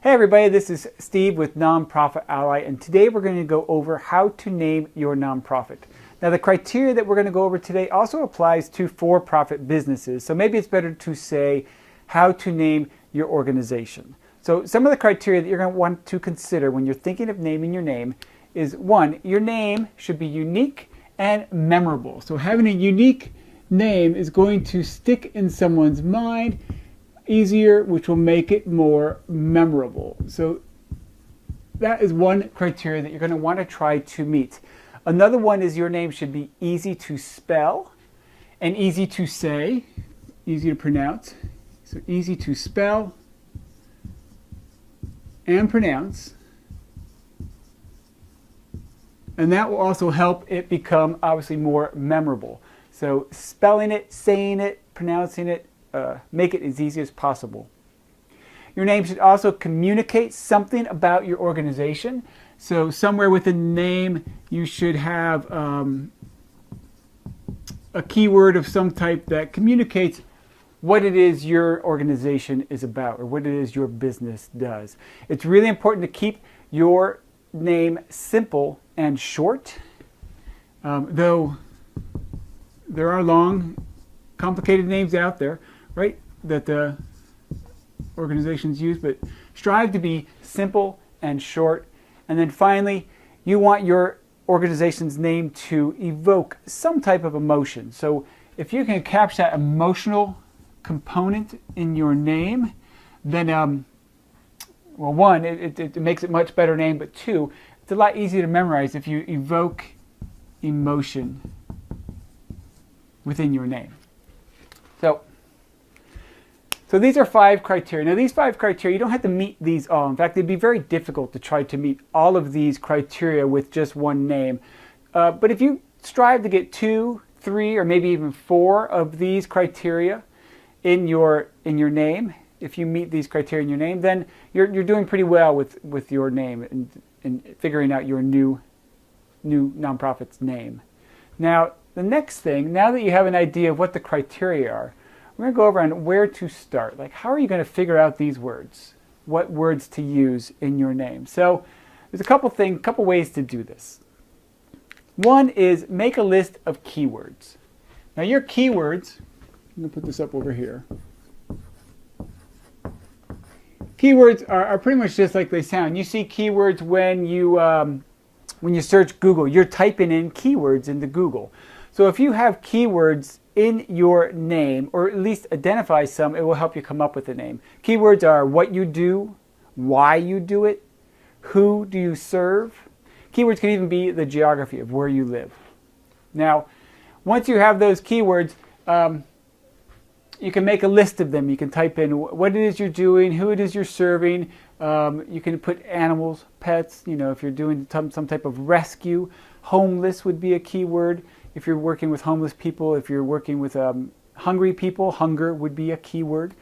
Hey everybody, this is Steve with Nonprofit Ally, and today we're going to go over how to name your nonprofit. Now the criteria that we're going to go over today also applies to for-profit businesses, so maybe it's better to say how to name your organization. So some of the criteria that you're going to want to consider when you're thinking of naming your name is, one, your name should be unique and memorable. So having a unique name is going to stick in someone's mind easier, which will make it more memorable. So that is one criteria that you're going to want to try to meet. Another one is your name should be easy to spell and easy to say, easy to pronounce. So easy to spell and pronounce. And that will also help it become obviously more memorable. So spelling it, saying it, pronouncing it, make it as easy as possible. Your name should also communicate something about your organization. So somewhere within the name you should have a keyword of some type that communicates what it is your organization is about or what it is your business does. It's really important to keep your name simple and short, though there are long, complicated names out there, right, that the organizations use, but strive to be simple and short. And then finally, you want your organization's name to evoke some type of emotion. So if you can capture that emotional component in your name, then, well, one, it makes it a much better name, but two, it's a lot easier to memorize if you evoke emotion within your name. So these are 5 criteria. Now these 5 criteria, you don't have to meet these all. In fact, it'd be very difficult to try to meet all of these criteria with just one name. But if you strive to get 2, 3, or maybe even 4 of these criteria in your name, if you meet these criteria in your name, then you're doing pretty well with your name and figuring out your new nonprofit's name. Now the next thing, now that you have an idea of what the criteria are, we're going to go over on where to start. Like, how are you going to figure out these words? What words to use in your name? So there's a couple ways to do this. One is make a list of keywords. Now your keywords, I'm going to put this up over here. Keywords are pretty much just like they sound. You see keywords when you search Google. You're typing in keywords into Google. So if you have keywords in your name, or at least identify some, it will help you come up with a name. Keywords are what you do, why you do it, who do you serve. Keywords can even be the geography of where you live. Now, once you have those keywords, you can make a list of them. You can type in what it is you're doing, who it is you're serving. You can put animals, pets, if you're doing some type of rescue. Homeless would be a keyword. If you're working with homeless people, if you're working with hungry people, hunger would be a keyword.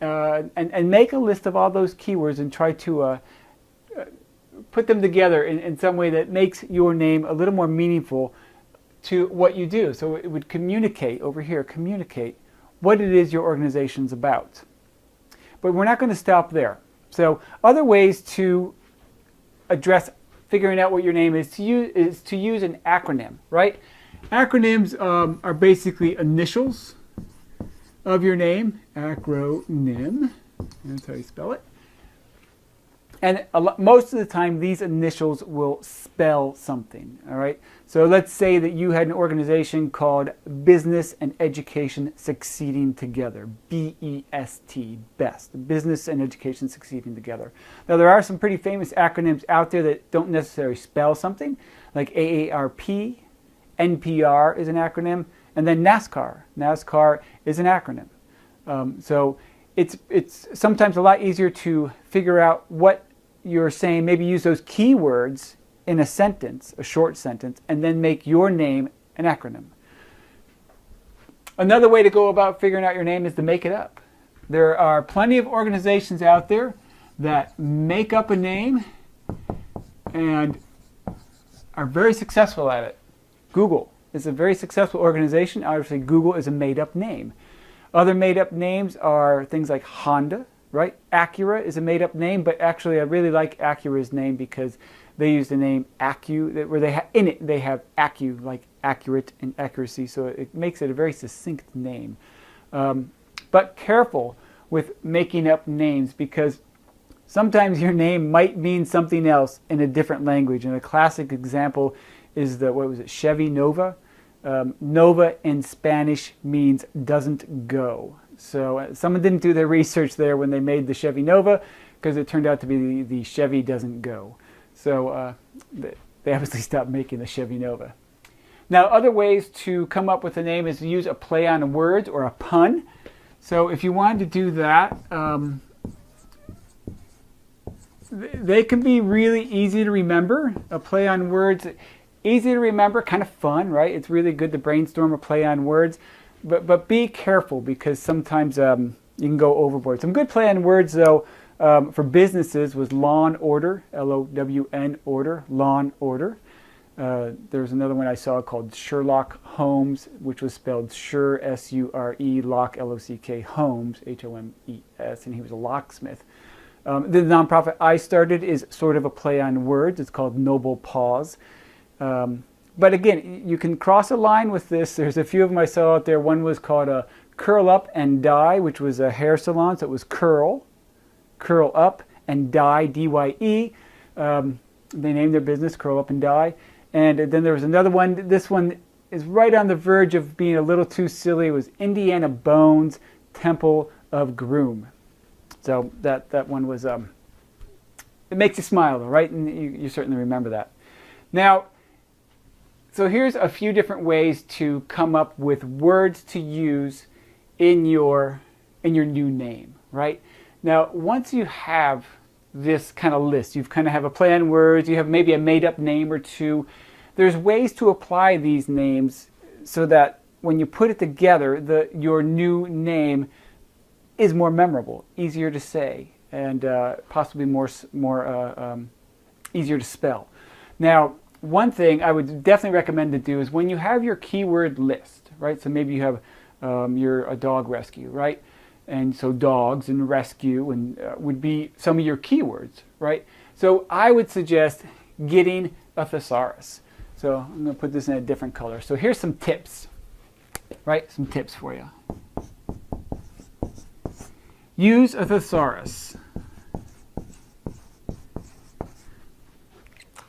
And make a list of all those keywords and try to put them together in some way that makes your name a little more meaningful to what you do. So it would communicate, over here, communicate what it is your organization's about. But we're not going to stop there. So other ways to address figuring out what your name is to use an acronym, right? Acronyms are basically initials of your name. Acronym, that's how you spell it. And most of the time, these initials will spell something, all right? So let's say that you had an organization called Business and Education Succeeding Together, B-E-S-T, BEST, Business and Education Succeeding Together. Now, there are some pretty famous acronyms out there that don't necessarily spell something, like AARP, NPR is an acronym, and then NASCAR. NASCAR is an acronym. So it's sometimes a lot easier to figure out what you're saying, maybe use those keywords in a sentence, a short sentence, and then make your name an acronym. Another way to go about figuring out your name is to make it up. There are plenty of organizations out there that make up a name and are very successful at it. Google is a very successful organization. Obviously, Google is a made-up name. Other made-up names are things like Honda, right? Acura is a made-up name, but actually I really like Acura's name because they use the name Accu, where in it they have Accu, like accurate and accuracy, so it makes it a very succinct name. But careful with making up names, because sometimes your name might mean something else in a different language. And a classic example is Chevy Nova. Nova in Spanish means doesn't go. So someone didn't do their research there when they made the Chevy Nova, because it turned out to be the Chevy doesn't go. So they obviously stopped making the Chevy Nova. Now, other ways to come up with a name is to use a play on words or a pun. So if you wanted to do that, they can be really easy to remember. A play on words, easy to remember, kind of fun, right? It's really good to brainstorm a play on words. But be careful, because sometimes you can go overboard. Some good play on words, though, for businesses was Law and Order, L-O-W-N, order, Law and Order. There's another one I saw called Sherlock Holmes, which was spelled Sure, S-U-R-E, Lock, L-O-C-K, Holmes, H-O-M-E-S, and he was a locksmith. The nonprofit I started is sort of a play on words. It's called Noble Paws. But again, you can cross a line with this. There's a few of them I saw out there. One was called Curl Up and Dye, which was a hair salon. So it was Curl Up, and Dye, D-Y-E. They named their business Curl Up and Dye. And then there was another one. This one is right on the verge of being a little too silly. It was Indiana Bones, Temple of Groom. So that one was, it makes you smile though, right? And you certainly remember that. Now, so here's a few different ways to come up with words to use in your new name, right? Now, once you have this kind of list, you kind of have a play on words, you have maybe a made-up name or two, there's ways to apply these names so that when you put it together, your new name is more memorable, easier to say, and possibly more easier to spell. Now, one thing I would definitely recommend to do is when you have your keyword list, right? So maybe you have you're a dog rescue, right? And so dogs and rescue and would be some of your keywords, right? So I would suggest getting a thesaurus. So I'm going to put this in a different color. So here's some tips, right? Some tips for you. Use a thesaurus.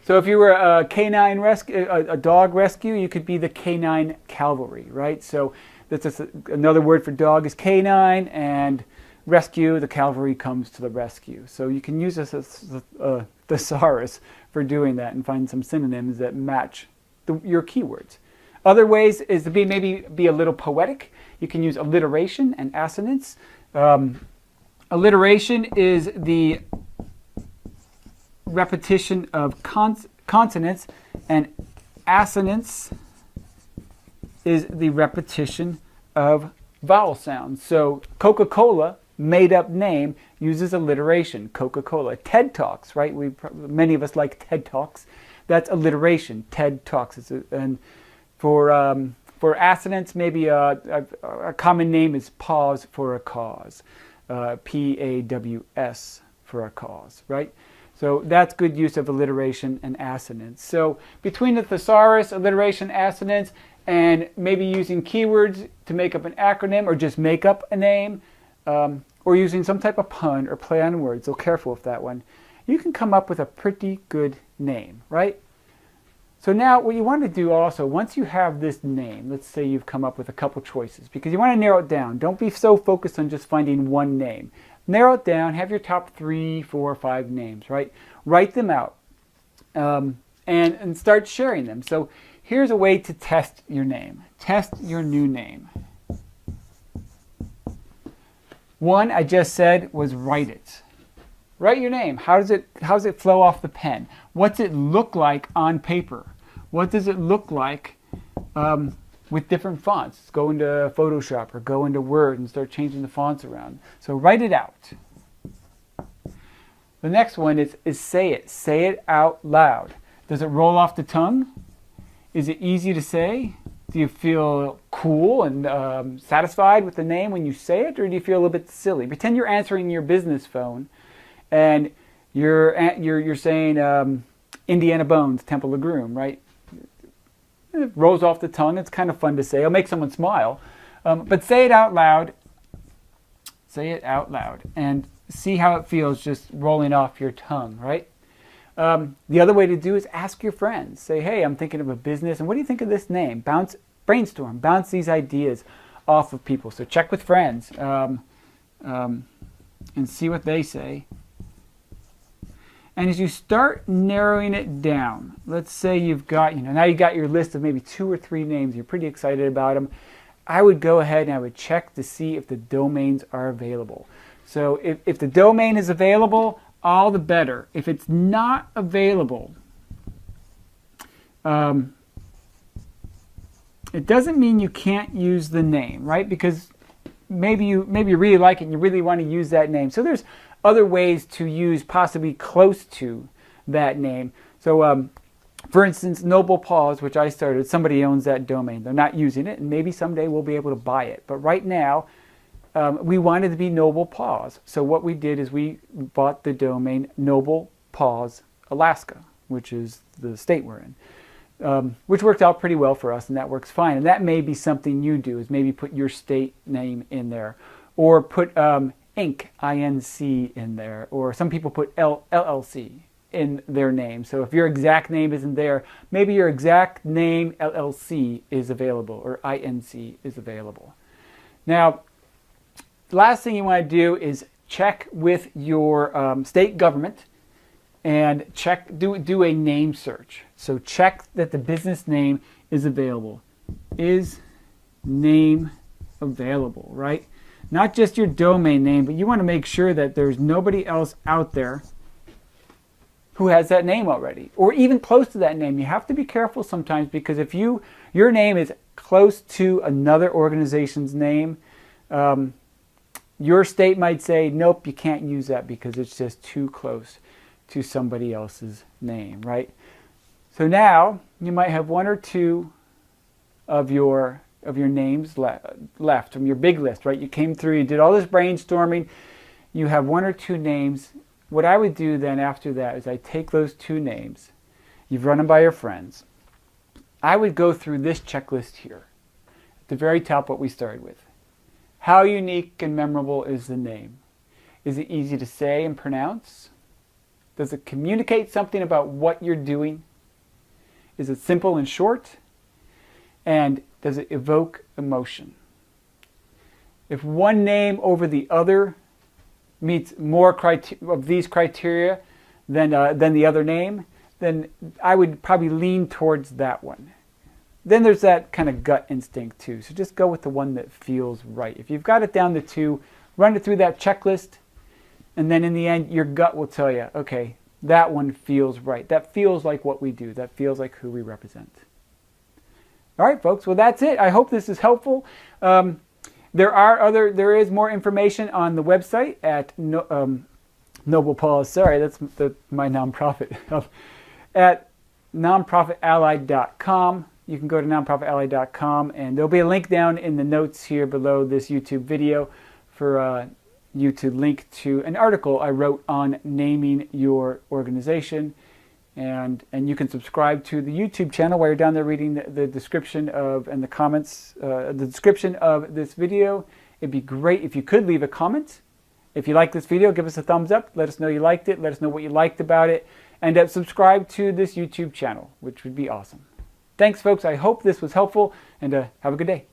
So if you were a canine rescue, a dog rescue, you could be the canine cavalry, right? So that's another word for dog is canine, and rescue, the cavalry comes to the rescue. So you can use a thesaurus for doing that and find some synonyms that match your keywords. Other ways is to maybe be a little poetic. You can use alliteration and assonance. Alliteration is the repetition of consonants, and assonance is the repetition of vowel sounds. So Coca-Cola, made up name, uses alliteration. Coca-Cola. TED Talks, right? Many of us like TED Talks. That's alliteration. TED Talks. And for assonance, maybe a common name is pause for a cause. P-A-W-S for a cause, right? So that's good use of alliteration and assonance. So between the thesaurus, alliteration, assonance, and maybe using keywords to make up an acronym or just make up a name, or using some type of pun or play on words, so careful with that one, you can come up with a pretty good name, right? So now what you want to do also, once you have this name, let's say you've come up with a couple choices, because you want to narrow it down. Don't be so focused on just finding one name. Narrow it down, have your top 3, 4, 5 names, right? Write them out and start sharing them. So here's a way to test your name. Test your new name. One I just said was write it. Write your name. How does it flow off the pen? What's it look like on paper? What does it look like with different fonts? Go into Photoshop or go into Word and start changing the fonts around. So write it out. The next one is say it. Say it out loud. Does it roll off the tongue? Is it easy to say? Do you feel cool and satisfied with the name when you say it, or do you feel a little bit silly? Pretend you're answering your business phone, and you're saying Indiana Bones Temple of Groom, right? It rolls off the tongue. It's kind of fun to say. It'll make someone smile, but say it out loud. Say it out loud, and see how it feels just rolling off your tongue, right? The other way to do is ask your friends. Say, hey, I'm thinking of a business, and what do you think of this name? Brainstorm, bounce these ideas off of people. So check with friends and see what they say. And as you start narrowing it down, let's say you've got, now you got your list of maybe 2 or 3 names. You're pretty excited about them. I would go ahead and I would check to see if the domains are available. So if the domain is available, all the better. If it's not available, it doesn't mean you can't use the name, right? Because maybe you really like it and you really want to use that name. So there's other ways to use possibly close to that name. So for instance, Noble Paws, which I started, somebody owns that domain. They're not using it, and maybe someday we'll be able to buy it. But right now, we wanted to be Noble Paws. So what we did is we bought the domain Noble Paws, Alaska, which is the state we're in, which worked out pretty well for us, and that works fine. And that may be something you do, is maybe put your state name in there, or put Inc., I-N-C in there, or some people put LLC in their name. So if your exact name isn't there, maybe your exact name LLC is available, or INC is available. Now, the last thing you want to do is check with your state government and do a name search. So check that the business name is available. Is name available, right? Not just your domain name, but you want to make sure that there's nobody else out there who has that name already, or even close to that name. You have to be careful sometimes, because if your name is close to another organization's name, your state might say, nope, you can't use that because it's just too close to somebody else's name, right? So now you might have 1 or 2 of your names left from your big list, right? You came through, you did all this brainstorming, you have 1 or 2 names. What I would do then after that is I take those 2 names, you've run them by your friends. I would go through this checklist here. At the very top, what we started with. How unique and memorable is the name? Is it easy to say and pronounce? Does it communicate something about what you're doing? Is it simple and short? And does it evoke emotion? If one name over the other meets more of these criteria than the other name, then I would probably lean towards that one. Then there's that kind of gut instinct too. So just go with the one that feels right. If you've got it down to 2, run it through that checklist, and then in the end, your gut will tell you, okay, that one feels right. That feels like what we do. That feels like who we represent. All right, folks. Well, that's it. I hope this is helpful. There is more information on the website at Noble Paws. Sorry, that's my nonprofit. At nonprofitallied.com. You can go to nonprofitallied.com, and there'll be a link down in the notes here below this YouTube video for you to link to an article I wrote on naming your organization. And you can subscribe to the YouTube channel while you're down there reading the description and the comments, the description of this video. It'd be great if you could leave a comment. If you like this video, give us a thumbs up. Let us know you liked it. Let us know what you liked about it. And subscribe to this YouTube channel, which would be awesome. Thanks, folks. I hope this was helpful, and have a good day.